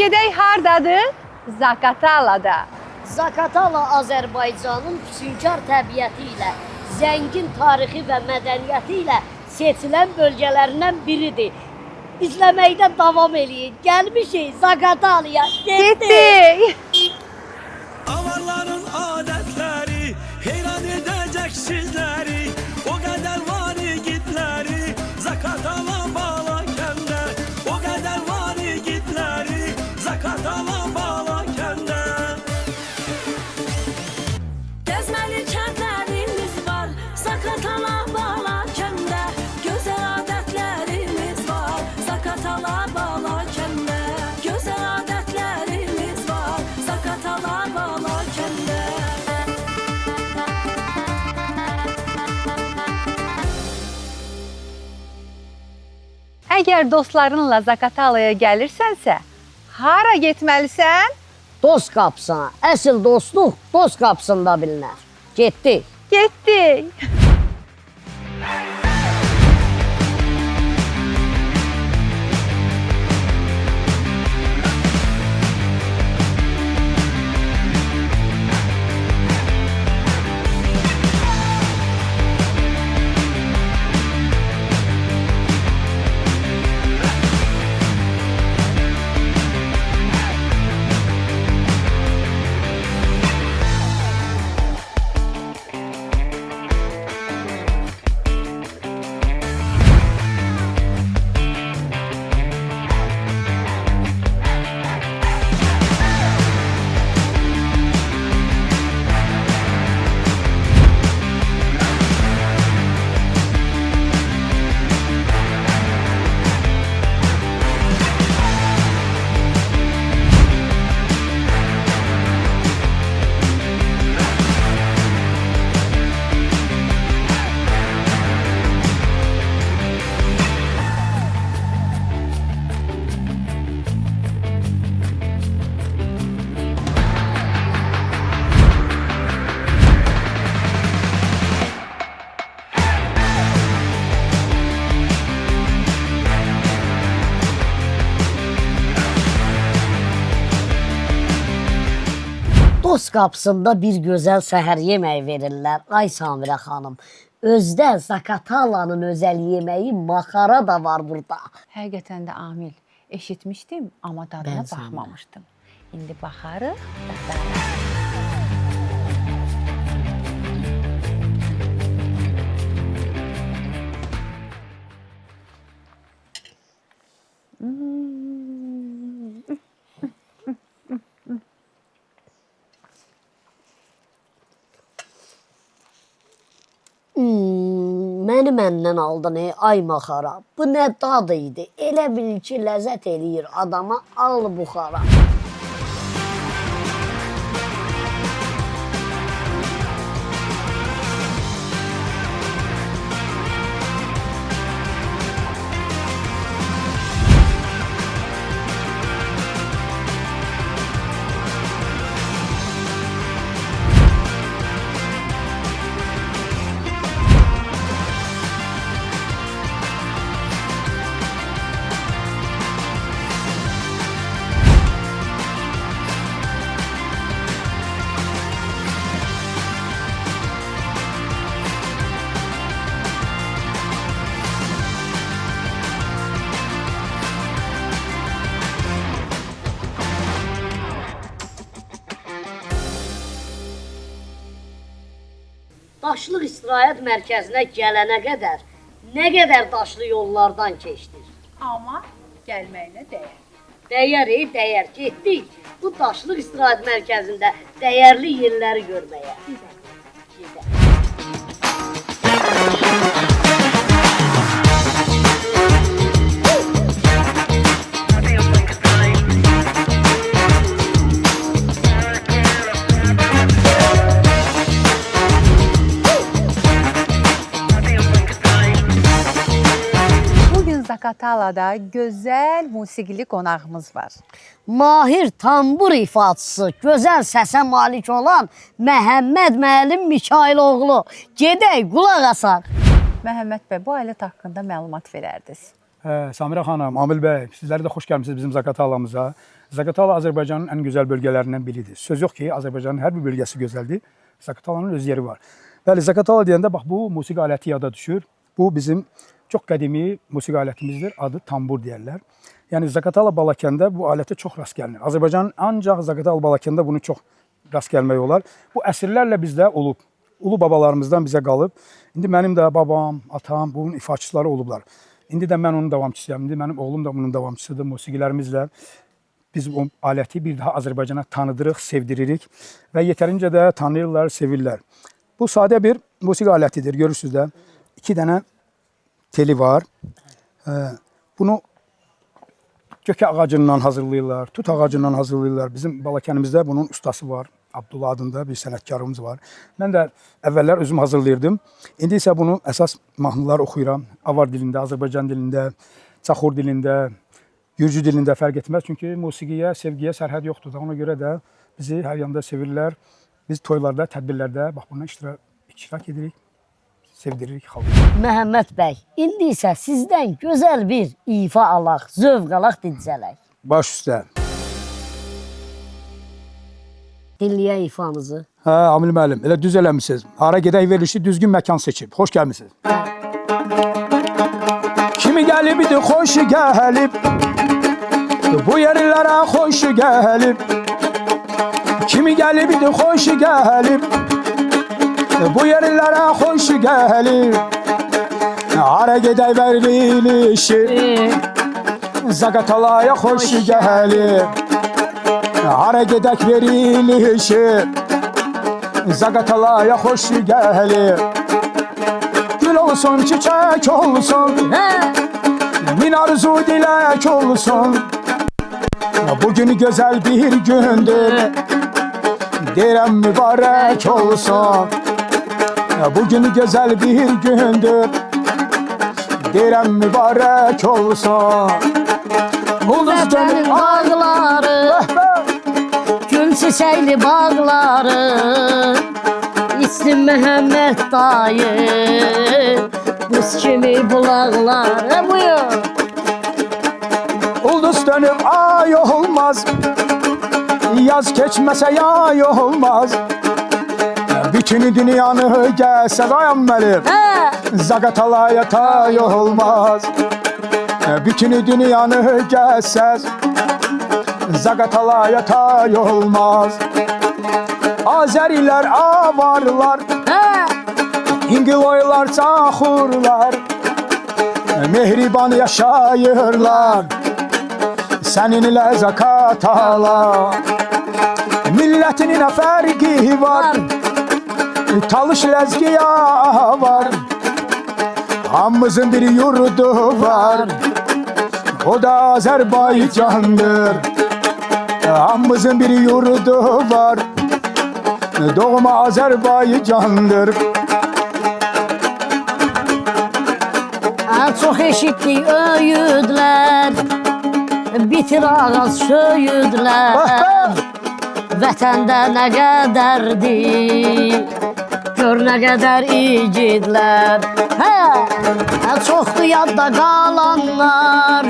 gedək hardadır? Zaqatalada. Zaqatala Azərbaycanın füsunkar təbiəti ilə, zəngin tarixi və mədəniyyəti ilə seçilən bölgələrindən biridir. İzləməkdə davam eləyin. Gəlmişik Zaqatalaya. Getdik. Avarların adətləri heyran edəcək sizləri. O qədər var igidləri Zaqatala Balakəndə. O qədər var igidləri Zaqatala Balakəndə. Gəzməli kəndlərimiz var, Zaqatala Balakəndə. Gözəl adətlərimiz var, Zaqatala Balakəndə. Gözəl adətlərimiz var, Zaqatala Balakəndə. Əgər dostlarınla Zaqatalaya gəlirsənsə, hara getməlisən? Dost qapısına. Əsl dostluq dost qapısında bilinər. Getdik. Getdik. Dost qapısında bir gözəl səhər yeməyi verirlər. Ay Samirə xanım, özdə Zaqatalanın özəl yeməyi maxara da var burada. Həqiqətən də Amil, eşitmişdim, amma dadına Mən sənə. baxmamışdım. İndi baxarıq, dadarıq. Məni məndən aldın ey ay maxara. Bu nə dad idi. Elə bil ki, ləzzət eləyir adama al buxara. Daşlıq istirahət mərkəzinə gələnə qədər nə qədər daşlı yollardan keçdik. Amma gəlməyinə dəyər. Dəyər, dəyər. Getdik bu daşlıq istirahət mərkəzində dəyərli yerləri görməyə. Gedək. Zaqatalada gözəl musiqili qonağımız var. Mahir tambur ifaçısı, gözəl səsə malik olan Məhəmməd müəllim Mikayıloğlu. Gedək, qulaq asaq. Məhəmməd bəy, bu alət haqqında məlumat verərdiniz. Samira xanım, Amil bəy, sizlər də xoş gəlmisiniz bizim Zaqatalamıza. Zaqatala Azərbaycanın ən gözəl bölgələrindən biridir. Söz yox ki, Azərbaycanın hər bir bölgəsi gözəldir. Zaqatalanın öz yeri var. Bəli, Zaqatala deyəndə bax bu musiqi aləti yada düşür. Bu bizim çox qədimi musiqi alətimizdir. Adı tambur deyərlər. Yəni Zaqatala Balakəndə bu alətə çox rast gəlinir. Azərbaycanın ancaq Zaqatala Balakəndə bunu çox rast gəlmək olar. Bu əsrlərlə bizdə olub. Ulu babalarımızdan bizə qalıb. İndi mənim də babam, atam bunun ifaçıları olublar. İndi də mən onun davamçısıyam. İndi mənim oğlum da bunun davamçısıdır. Musiqilərimizlə biz bu aləti bir daha Azərbaycana tanıdırıq, sevdiririk və yetərincə də tanıyırlar, sevirlər. Bu sadə bir musiqi alətidir. Görürsünüz də 2 dənə teli var. Bunu gökə ağacından hazırlayırlar, tut ağacından hazırlayırlar. Bizim Balakənimizdə bunun ustası var. Abdullah adında bir sənətkarımız var. Mən də əvvəllər özüm hazırlayırdım. İndi isə bunu əsas mahnılar oxuyuram. Avar dilində, Azərbaycan dilində, Çaxur dilində, Gürcü dilində fərq etməz. Çünki musiqiyə, sevgiyə sərhəd yoxdur da. Ona görə də bizi hər yanda sevirlər. Biz toylarda, tədbirlərdə bax bundan iştirak edirik, sevdiririk xalqı. Məhəmməd bəy, indi isə sizdən gözəl bir ifa alaq, zövq alaq, dincələk. Baş üstə. Dinləyək ifanızı. Hə, Amil müəllim, elə düz eləmisiniz. Hara gedək verilişi düzgün məkan seçib. Xoş gəlmisiniz. Kimi gəlib idi, xoş gəlib. Bu yerlərə xoş gəlib. Kimi gəlib idi, xoş gəlib. Bu yerlərə xoş gəlib. Hara gedək verilişi. Zaqatalaya xoş gəlib. Hara gedək verilişi. Zaqatalaya xoş gəlib. Gül olsun, çiçək olsun, min arzu dilək olsun. Bugün gözəl bir gündür, deyirəm mübarək olsun. Bugün gözəl bir gündür, deyirəm mübarək olsun. Vətənin bağları, gül çiçəkli bağları, İslim Məhəmməd dayı, buz kimi bulaqları. Buyur. Ulduz dönüp ay olmaz, yaz keçməsə yay olmaz. Bütün dünyanı gəlsə dayanmalı, Zaqatalaya tay olmaz. Bütün dünyanı gəlsəz, Zaqatalaya tay olmaz. Azərilər, avarlar, İngiloylar, Çaxurlar, mehriban yaşayırlar səninlə Zaqatala. Millətinin nə fərqi var, Talış ləzgiya var. Hamımızın bir yurdu var, o da Azərbaycandır. Hamımızın bir yurdu var, doğma Azərbaycandır. Çox eşitdik öyüdlər, bitir ağac söyüdlər. Vətəndə nə qədərdir, gör nə qədər igidlər. Çoxdur yadda qalanlar,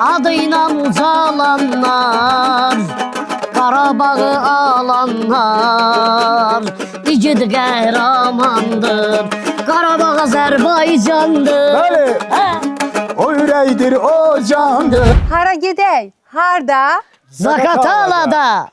adıyla ucalanlar, Qarabağı alanlar, igid qəhrəmandır, Qarabağ Azərbaycandır. Bəli, o ürəkdir, o candır. Hara gedək? Harda? Zaqatalada.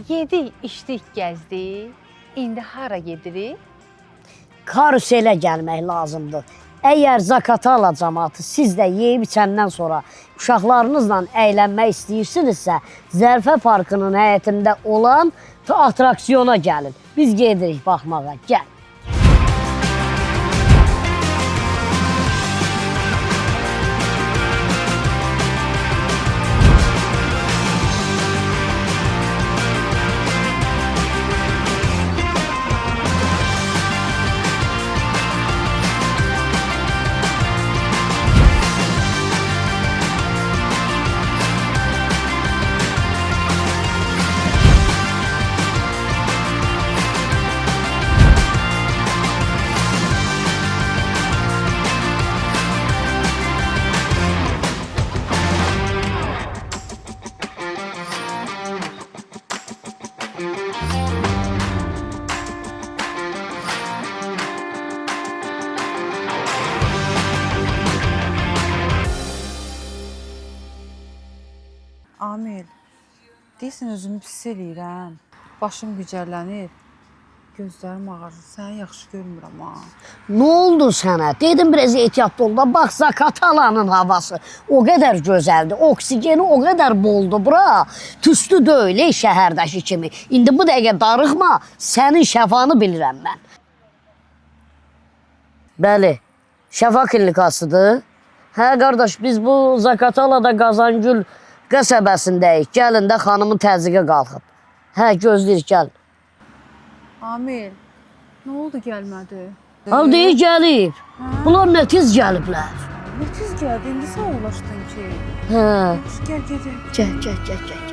Yedik, içdik, gəzdik. İndi hara gedirik? Karuselə gəlmək lazımdır. Əgər Zaqatala cəmaatı siz də yeyib içəndən sonra uşaqlarınızla əylənmək istəyirsinizsə, Zərfə Parkının həyətində olan atraksiyona gəlin. Biz gedirik baxmağa, gəl. Amil, deyirsən özümü pis eləyirəm. Başım gücərlənir. Gözlərim ağrır. Səni yaxşı görmürəm ha. Nə oldu sənə? Dedim biraz ehtiyatlı ol da. Bax Zakatalanın havası o qədər gözəldir. Oksigeni o qədər boldur bura. Tüstü deyil şəhərdəki kimi. İndi bu dəqiqə darıxma. Sənin şəfanı bilirəm mən. Bəli. Şəfa klinikasıdır. Hə qardaş, biz bu Zakatalada Qazangül qəsəbəsindəyik. Gəlin də xanımın təzyiqə qalxıb. Hə, gözləyirik, gəl. Amil, nə oldu gəlmədi? Al deyə gəlib. Bunlar nə tez gəliblər. Ne tez gəldi, indi sən ulaşdın ki. Hə. Gəl gedək. Gəl.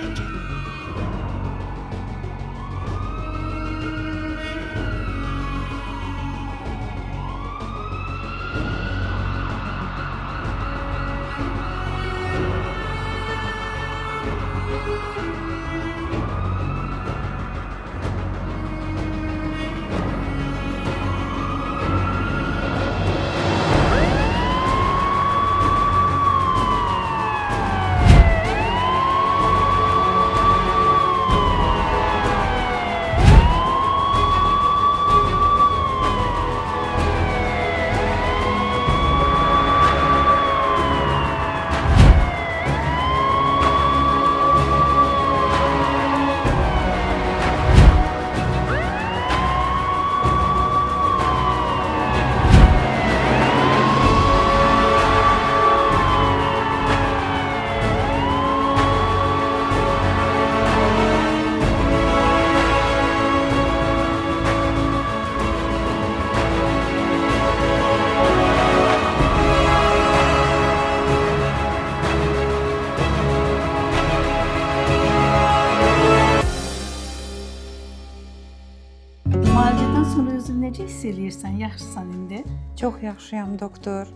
Müalicədən sonra özünü necə hiss eləyirsən? Yaxşısan indi? Çox yaxşıyam doktor.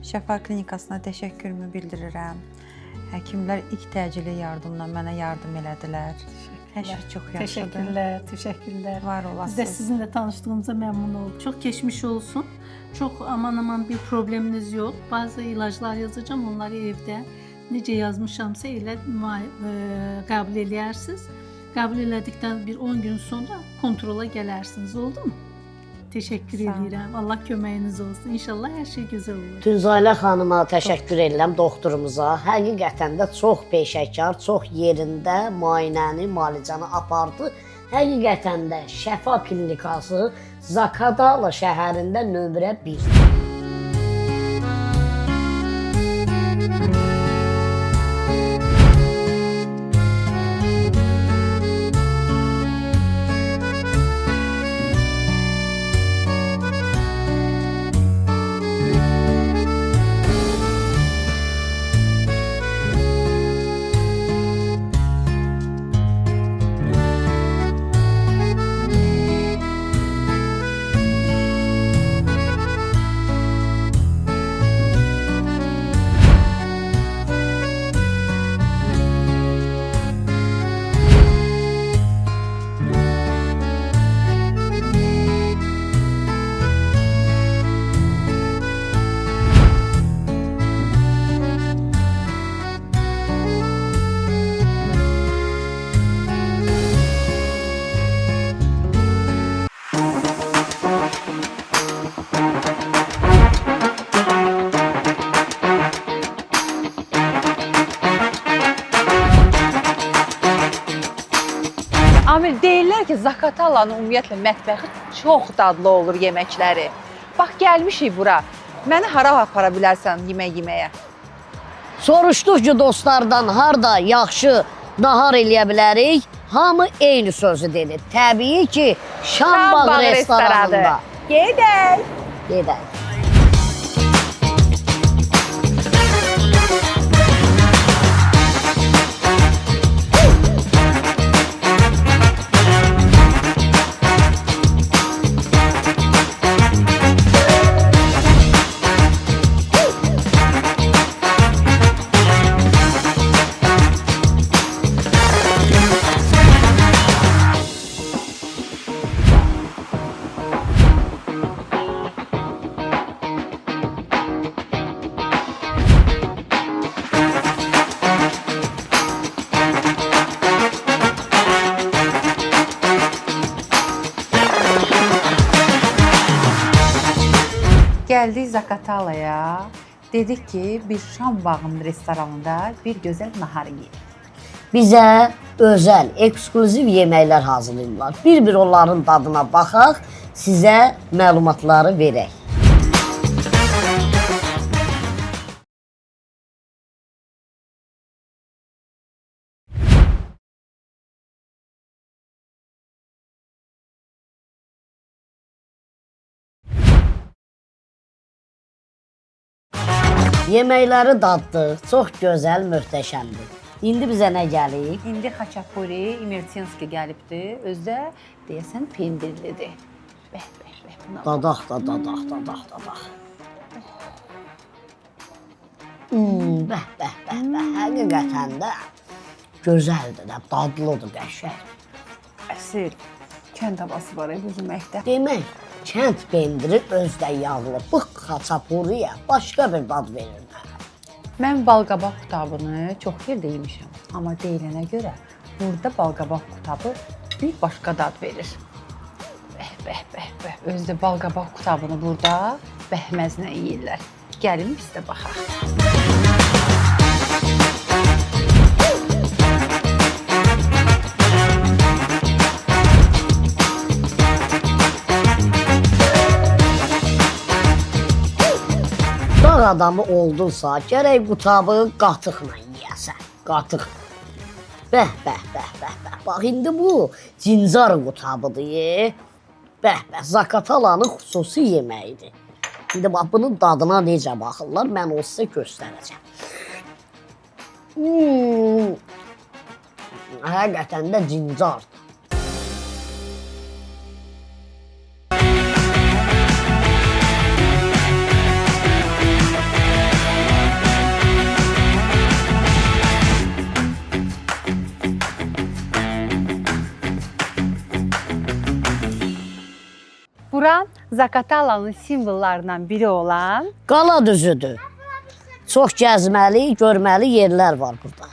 Şəfa klinikasına təşəkkürümü bildirirəm. Həkimlər ilk təcili yardımla mənə yardım elədilər. Hər şey çox yaxşıdır. Təşəkkürlər. Var Biz də olasınız. sizinlə tanışdığımıza məmnun olduk. Çox keçmiş olsun. Çox aman bir probleminiz yox. Bazı ilaclar yazacağım, onları evdə necə yazmışamsa elə qəbul eləyərsiniz. Qəbul elədikdən bir 10 gün sonra kontrola gələrsiniz, oldu mu? Təşəkkür Sağ olun. edirəm. Allah köməyiniz olsun. İnşallah hər şey gözəl olur. Tünzalə xanıma təşəkkür edirəm, doktorumuza. Həqiqətən də çox peşəkar, çox yerində müayinəni, müalicəni apardı. Həqiqətən də Şəfa klinikası Zakatala şəhərində nömrə 1. Amil, deyirlər ki, Zakatalanın ümumiyyətlə mətbəxi çox dadlı olur yeməkləri. Bax, gəlmişik bura. Məni hara apara bilərsən yemək yeməyə? Soruşduq ki, dostlardan harda yaxşı nahar eləyə bilərik. Hamı eyni sözü dedi. Təbii ki, Şambağ restoranında. Gedək. Gedək. Gəldik Zaqatalaya. Dedik ki, bir Şam bağının restoranında bir gözəl nahar yeyək. Bizə özəl, ekskluziv yeməklər hazırlayırlar. Bir-bir onların dadına baxaq, sizə məlumatları verək. Yeməkləri daddıq, çox gözəl, möhtəşəmdir. İndi bizə nə gəlir? İndi xaçapuri, imertinski gəlibdir. Özdə deyəsən pendirlidir. Bəh. Buna Dadaq. Bəh. Həqiqətən də gözəldir də, dadlıdır, qəşəng. Əsl kənd havası var bu yeməkdə. Demək, kənd pendiri özdə yağlı. Bu xaçapuriyə başqa bir dad verir. Mən balqabaq qutabını çox yerdə yemişəm. Amma deyilənə görə burada balqabaq qutabı bir başqa dad verir. Bəh. Özdə balqabaq qutabını burada bəhməzlə yeyirlər. Gəlin biz də baxaq. Dağ adamı oldunsa, gərək qutabı qatıqla yeyəsən. Qatıq. Bəh. Bax, indi bu cincar qutabıdır. Bəh. Zaqatalanın xüsusi yeməyidir. İndi bax, bunun dadına necə baxırlar, mən o sizə göstərəcəm. Həqiqətən də cincardır. Buran Zaqatalanın simvollarından biri olan Qala düzüdür. Çox gəzməli, görməli yerlər var burada.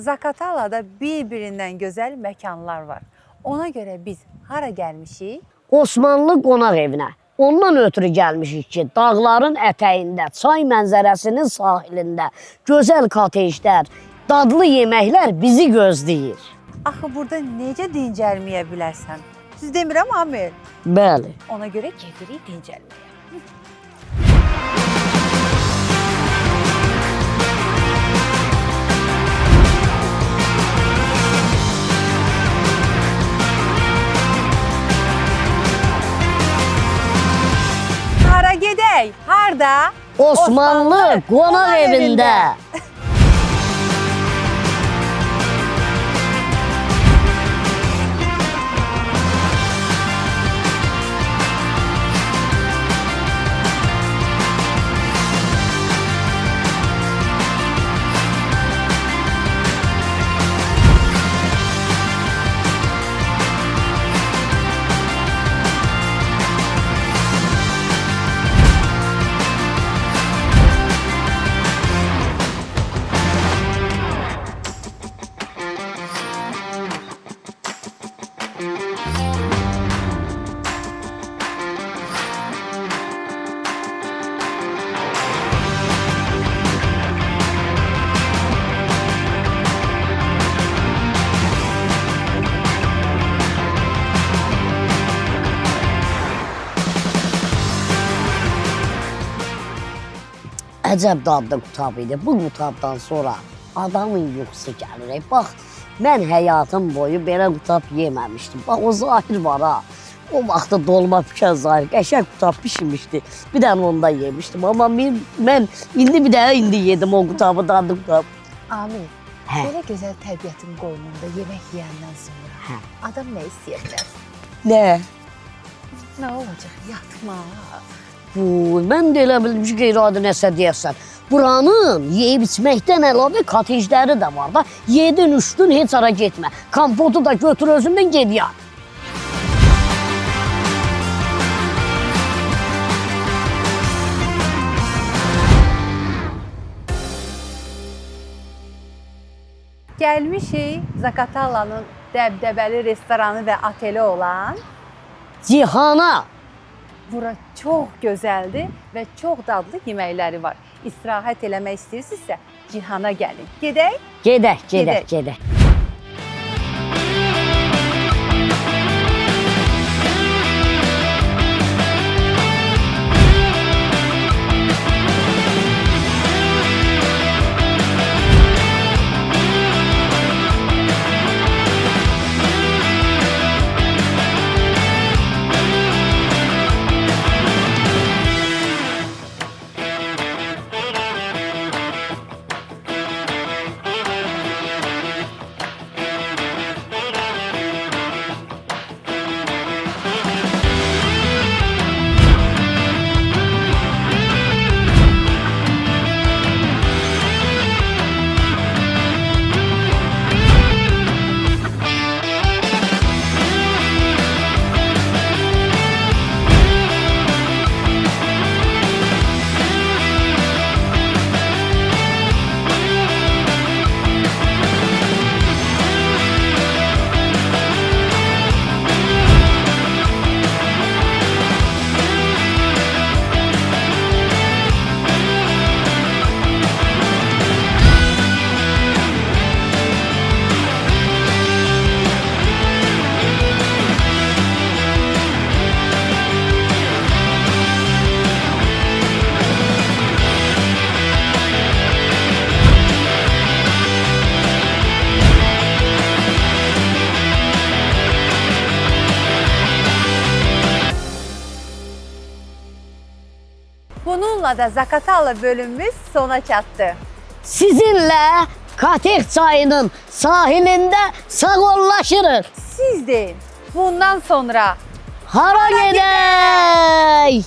Zaqatalada bir-birindən gözəl məkanlar var. Ona görə biz hara gəlmişik? Osmanlı qonaq evinə. Ondan ötürü gəlmişik ki, dağların ətəyində, çay mənzərəsinin sahilində gözəl kotejlər, dadlı yeməklər bizi gözləyir. Axı burada necə dincəlməyə bilərsən? Siz demirəm, Amir. Bəli. Ona görə gedirik dincəlməyə. Hara gedək? Harda? Osmanlı qonaq evində. Əcəb dadlı qutab idi. Bu qutabdan sonra adamın yuxusu gəlir. Bax, mən həyatım boyu belə qutab yeməmişdim. Bax, o zahir var ha. O vaxtda dolma pişən zahir qəşəng qutab pişirmişdi. Bir dənə onda yemişdim. Amma mən indi bir dənə yedim o qutabı, dadlı qutab. Amil, Hə. belə gözəl təbiətin qoynunda yemək yeyəndən sonra adam nə istəyə bilər? Nə? Nə olacaq? Yatmaq. Mən də elə bildim ki, qeyri-adi nəsə deyəsən. Buranın yeyib içməkdən əlavə kotejləri də var da. Yedin, üçdün, heç ara getmə. Kompotu da götür özündən ged yat. Gəlmişik Zaqatalanın dəbdəbəli restoranı və oteli olan. Cihana. Bura çox gözəldir və çox dadlı yeməkləri var. İstirahət eləmək istəyirsinizsə Cihana gəlin. Gedək? Gedək. Bununla da Zaqatala bölümümüz sona çatdı. Sizinlə Katex çayının sahilində sağollaşırıq. Siz deyin, bundan sonra Hara gedək?